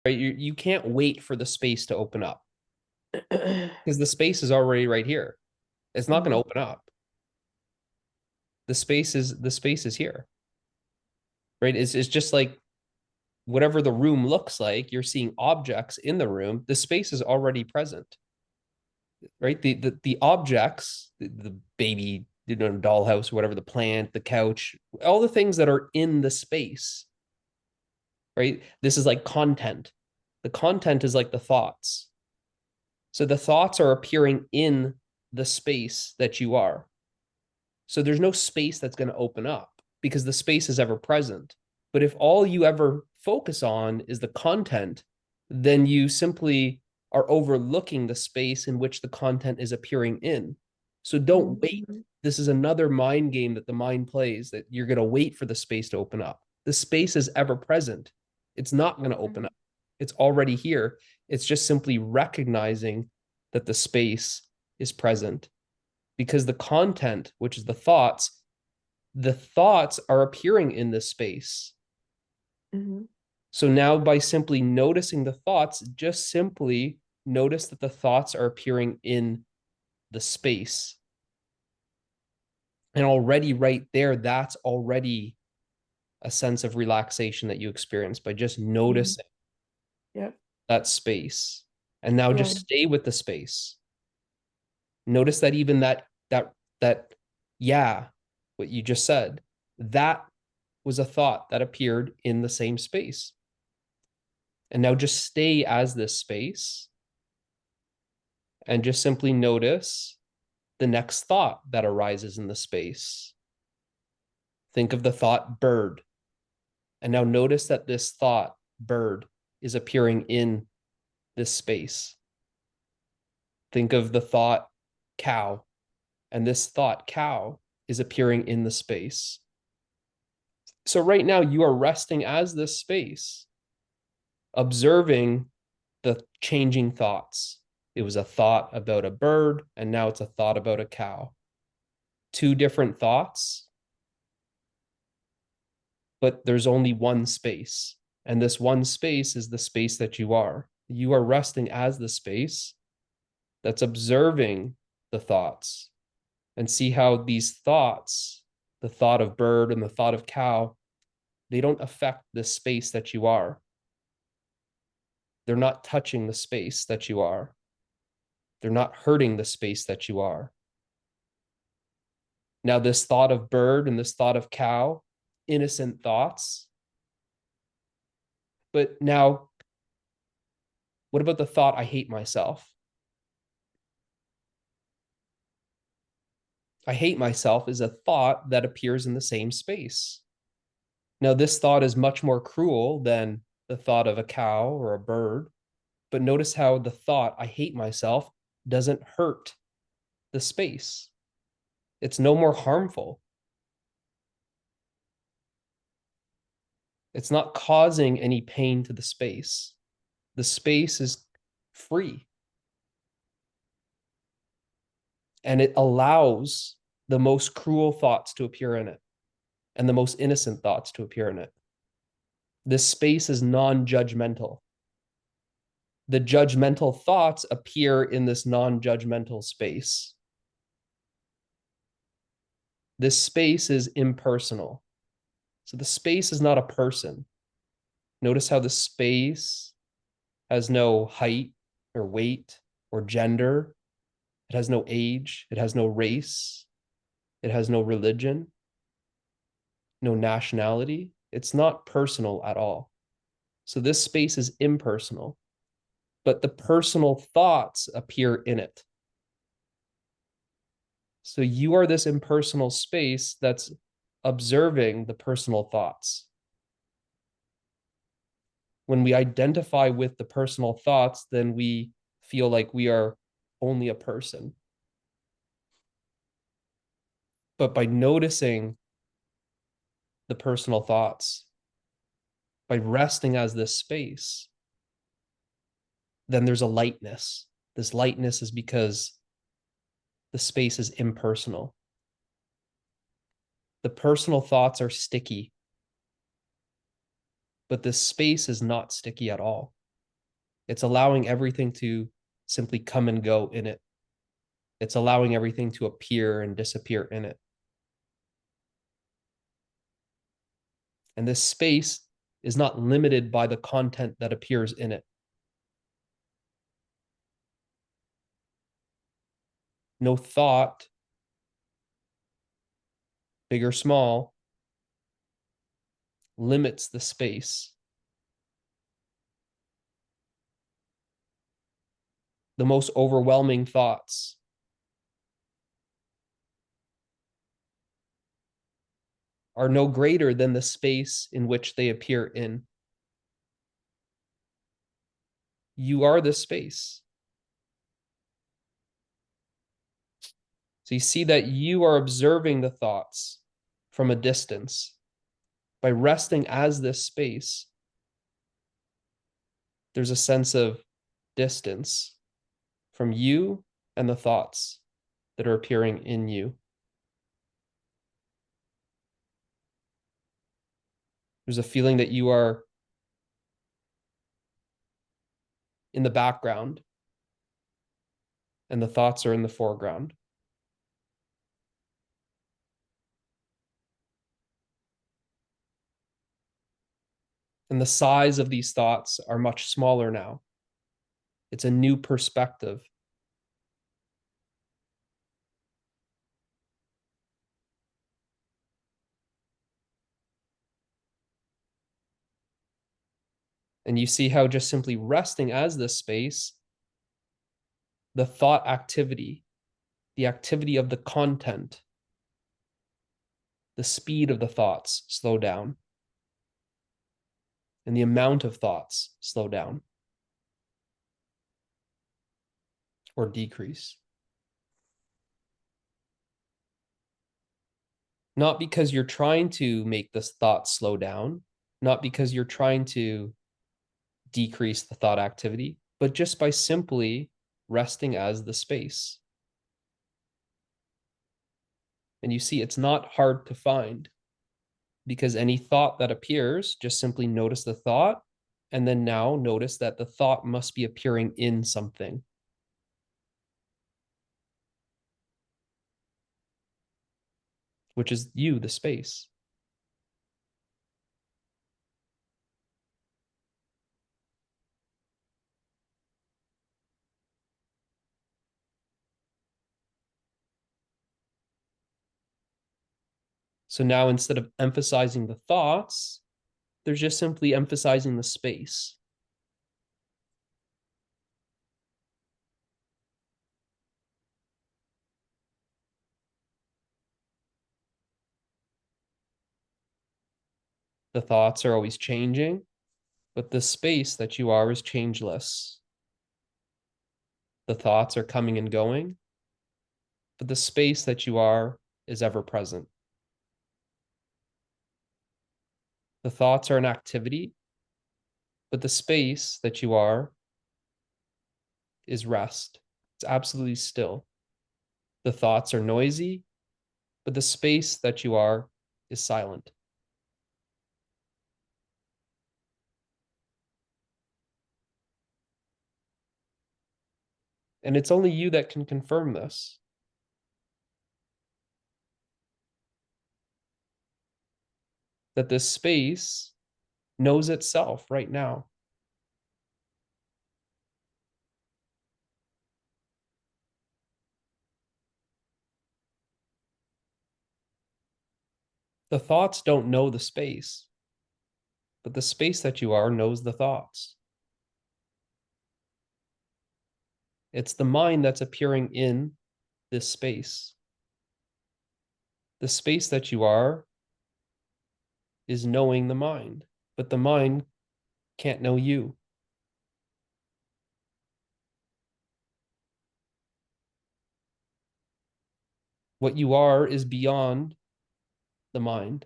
right? You can't wait for the space to open up because the space is already right here. It's not going to open up. The space is here, right? It's just like whatever the room looks like, you're seeing objects in the room. The space is already present, right? The objects, the baby, dollhouse, whatever, the plant, the couch, all the things that are in the space, right? This is like content. The content is like the thoughts. So the thoughts are appearing in the space that you are. So there's no space that's going to open up because the space is ever present. But if all you ever focus on is the content, then you simply are overlooking the space in which the content is appearing in. So don't wait. This is another mind game that the mind plays, that you're going to wait for the space to open up. The space is ever present. It's not going to open up. It's already here. It's just simply recognizing that the space is present, because the content, which is the thoughts are appearing in this space. So now by simply noticing the thoughts, just simply notice that the thoughts are appearing in the space. And already right there, that's already a sense of relaxation that you experience by just noticing that space. And now just stay with the space. Notice that even that yeah, what you just said, that was a thought that appeared in the same space. And now just stay as this space and just simply notice the next thought that arises in the space. Think of the thought bird. And now notice that this thought bird is appearing in this space. Think of the thought cow, and this thought cow is appearing in the space. So right now you are resting as this space, observing the changing thoughts. It was a thought about a bird, and now it's a thought about a cow. Two different thoughts, but there's only one space. And this one space is the space that you are. You are resting as the space that's observing the thoughts, and see how these thoughts, the thought of bird and the thought of cow, they don't affect the space that you are. They're not touching the space that you are. They're not hurting the space that you are. Now, this thought of bird and this thought of cow, innocent thoughts. But now, what about the thought, I hate myself? I hate myself is a thought that appears in the same space. Now, this thought is much more cruel than the thought of a cow or a bird. But notice how the thought, I hate myself, doesn't hurt the space. It's no more harmful. It's not causing any pain to the space. The space is free. And it allows the most cruel thoughts to appear in it and the most innocent thoughts to appear in it. This space is non-judgmental. The judgmental thoughts appear in this non-judgmental space. This space is impersonal. So the space is not a person. Notice how the space has no height or weight or gender. It has no age. It has no race. It has no religion, no nationality. It's not personal at all. So this space is impersonal, but the personal thoughts appear in it. So you are this impersonal space that's observing the personal thoughts. When we identify with the personal thoughts, then we feel like we are only a person. But by noticing the personal thoughts, by resting as this space, then there's a lightness. This lightness is because the space is impersonal. The personal thoughts are sticky, but this space is not sticky at all. It's allowing everything to simply come and go in it. It's allowing everything to appear and disappear in it. And this space is not limited by the content that appears in it. No thought, big or small, limits the space. The most overwhelming thoughts are no greater than the space in which they appear in. You are the space. So you see that you are observing the thoughts from a distance. By resting as this space, there's a sense of distance from you and the thoughts that are appearing in you. There's a feeling that you are in the background and the thoughts are in the foreground. And the size of these thoughts are much smaller now. It's a new perspective. And you see how just simply resting as this space, the thought activity, the activity of the content, the speed of the thoughts slow down, and the amount of thoughts slow down or decrease. Not because you're trying to make this thought slow down, not because you're trying to decrease the thought activity, but just by simply resting as the space. And you see, it's not hard to find because any thought that appears, just simply notice the thought. And then now notice that the thought must be appearing in something. Which is you, the space. So now instead of emphasizing the thoughts, they're just simply emphasizing the space. The thoughts are always changing, but the space that you are is changeless. The thoughts are coming and going, but the space that you are is ever present. The thoughts are an activity, but the space that you are is rest. It's absolutely still. The thoughts are noisy, but the space that you are is silent. And it's only you that can confirm this. That this space knows itself right now. The thoughts don't know the space, but the space that you are knows the thoughts. It's the mind that's appearing in this space. The space that you are is knowing the mind, but the mind can't know you. What you are is beyond the mind.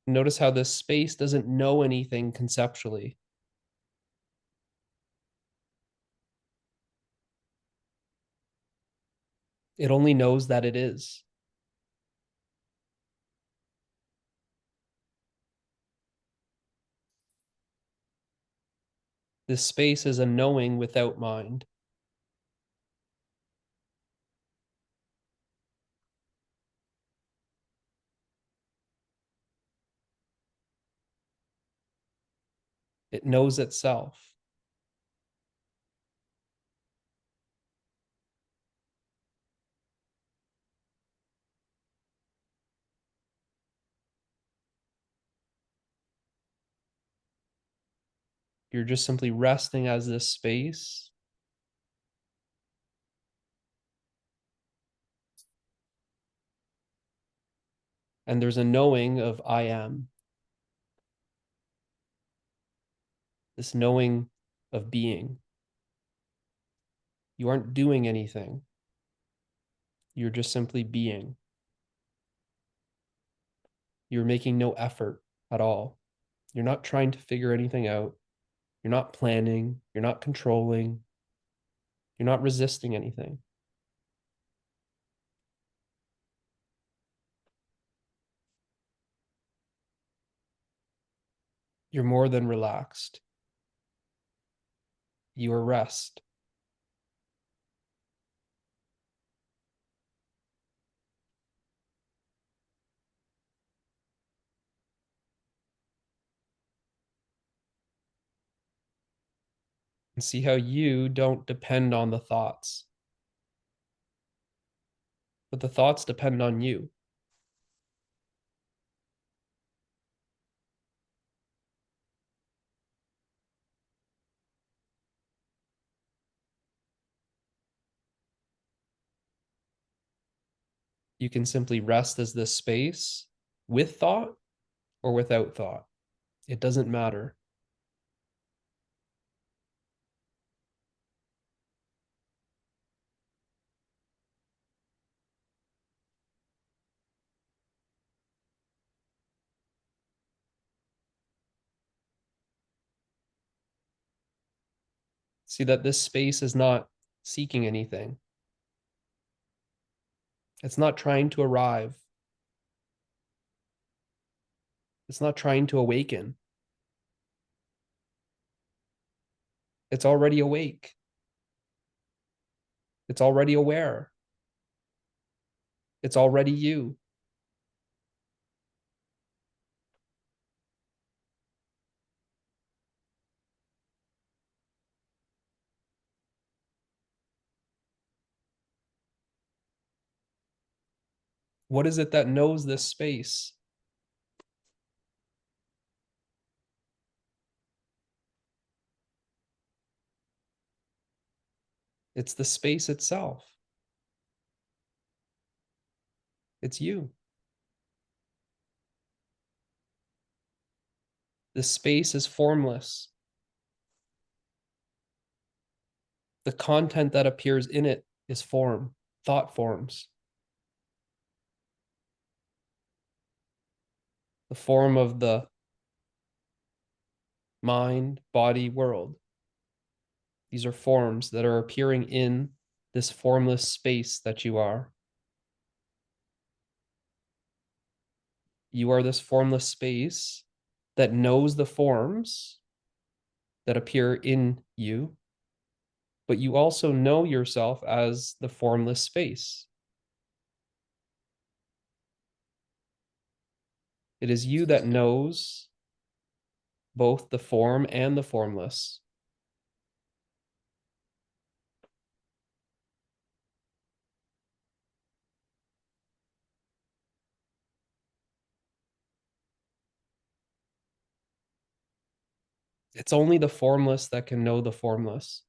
Notice how this space doesn't know anything conceptually. It only knows that it is. This space is a knowing without mind. It knows itself. You're just simply resting as this space. And there's a knowing of I am, this knowing of being. You aren't doing anything. You're just simply being. You're making no effort at all. You're not trying to figure anything out. You're not planning. You're not controlling. You're not resisting anything. You're more than relaxed. You are rest. And see how you don't depend on the thoughts, but the thoughts depend on you. You can simply rest as this space with thought or without thought. It doesn't matter. See that this space is not seeking anything. It's not trying to arrive. It's not trying to awaken. It's already awake. It's already aware. It's already you. What is it that knows this space? It's the space itself. It's you. The space is formless. The content that appears in it is form, thought forms. The form of the mind, body, world. These are forms that are appearing in this formless space that you are. You are this formless space that knows the forms that appear in you, but you also know yourself as the formless space. It is you that knows both the form and the formless. It's only the formless that can know the formless.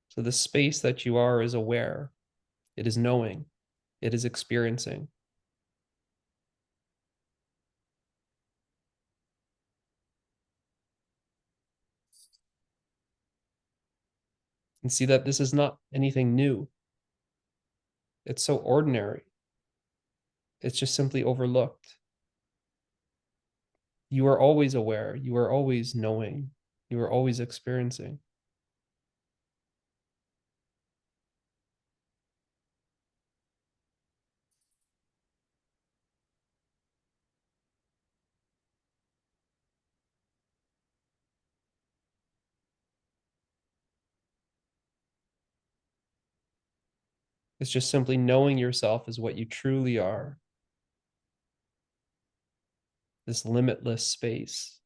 So the space that you are is aware. It is knowing. It is experiencing. and see that this is not anything new. It's so ordinary. It's just simply overlooked. You are always aware. You are always knowing. You are always experiencing. It's just simply knowing yourself as what you truly are, this limitless space.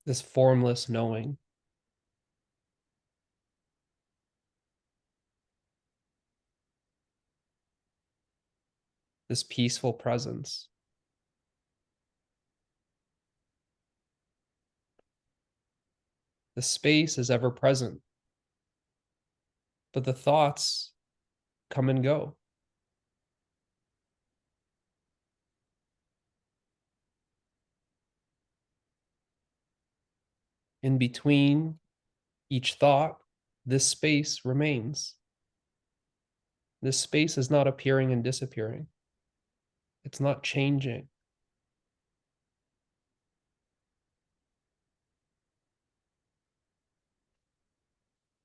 This formless knowing. This peaceful presence. The space is ever present, but the thoughts come and go. In between each thought, this space remains. This space is not appearing and disappearing. It's not changing.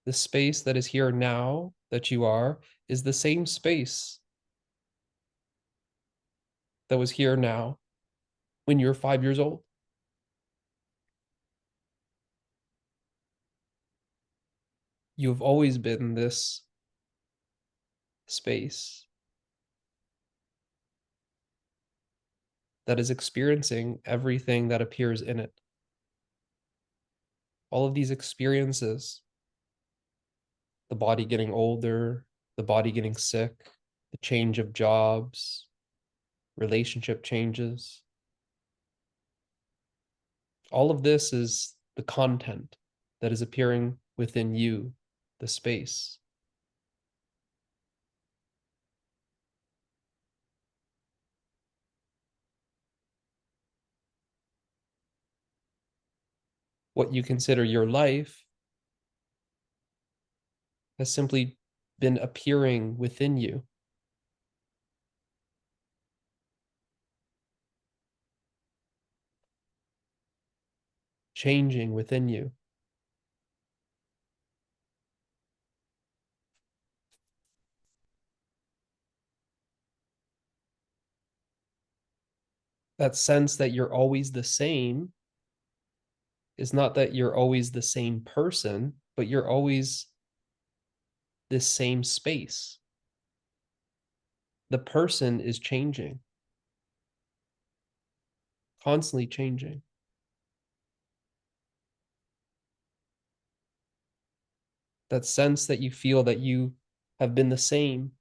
The space that is here now that you are is the same space that was here now when you were 5 years old. You have always been this space that is experiencing everything that appears in it. All of these experiences, the body getting older, the body getting sick, the change of jobs, relationship changes. All of this is the content that is appearing within you, the space. What you consider your life has simply been appearing within you. Changing within you. That sense that you're always the same is not that you're always the same person, but you're always this same space. The person is changing, constantly changing. That sense that you feel that you have been the same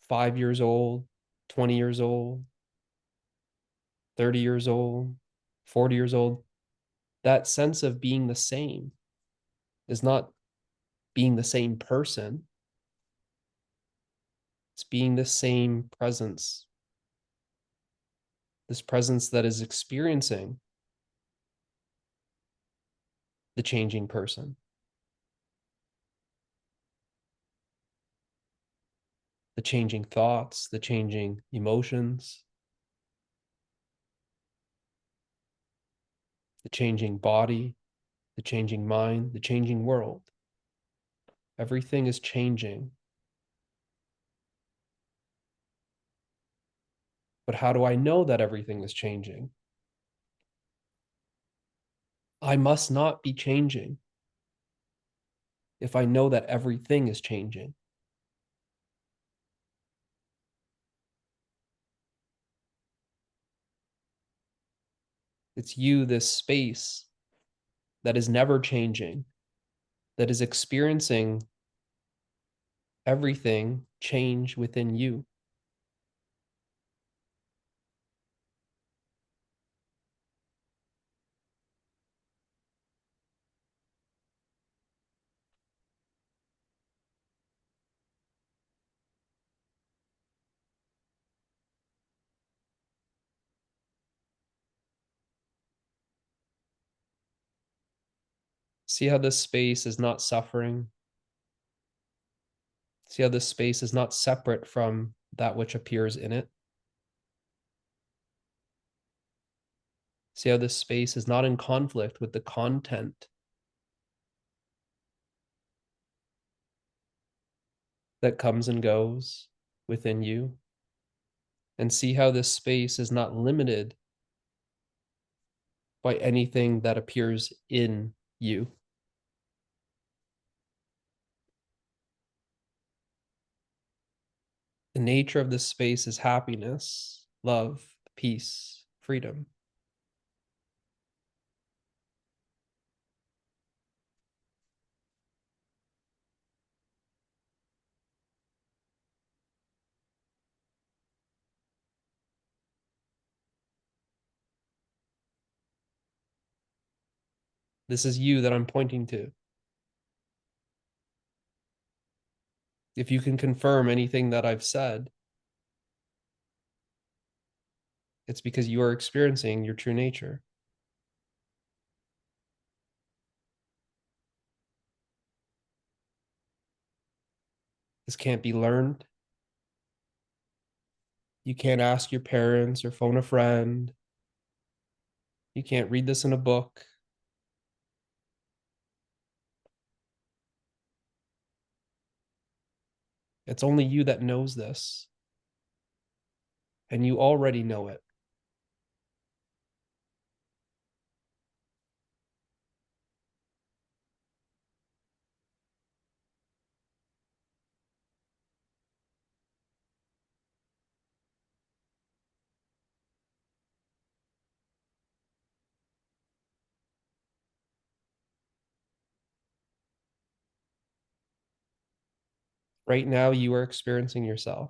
5 years old, 20 years old, 30 years old, 40 years old. That sense of being the same is not being the same person. It's being the same presence, this presence that is experiencing the changing person, the changing thoughts, the changing emotions, the changing body, the changing mind, the changing world. Everything is changing. But how do I know that everything is changing? I must not be changing if I know that everything is changing. It's you, this space that is never changing, that is experiencing everything change within you. See how this space is not suffering. See how this space is not separate from that which appears in it. See how this space is not in conflict with the content that comes and goes within you. And see how this space is not limited by anything that appears in you. The nature of this space is happiness, love, peace, freedom. This is you that I'm pointing to. If you can confirm anything that I've said, it's because you are experiencing your true nature. This can't be learned. You can't ask your parents or phone a friend. You can't read this in a book. It's only you that knows this, and you already know it. Right now, you are experiencing yourself.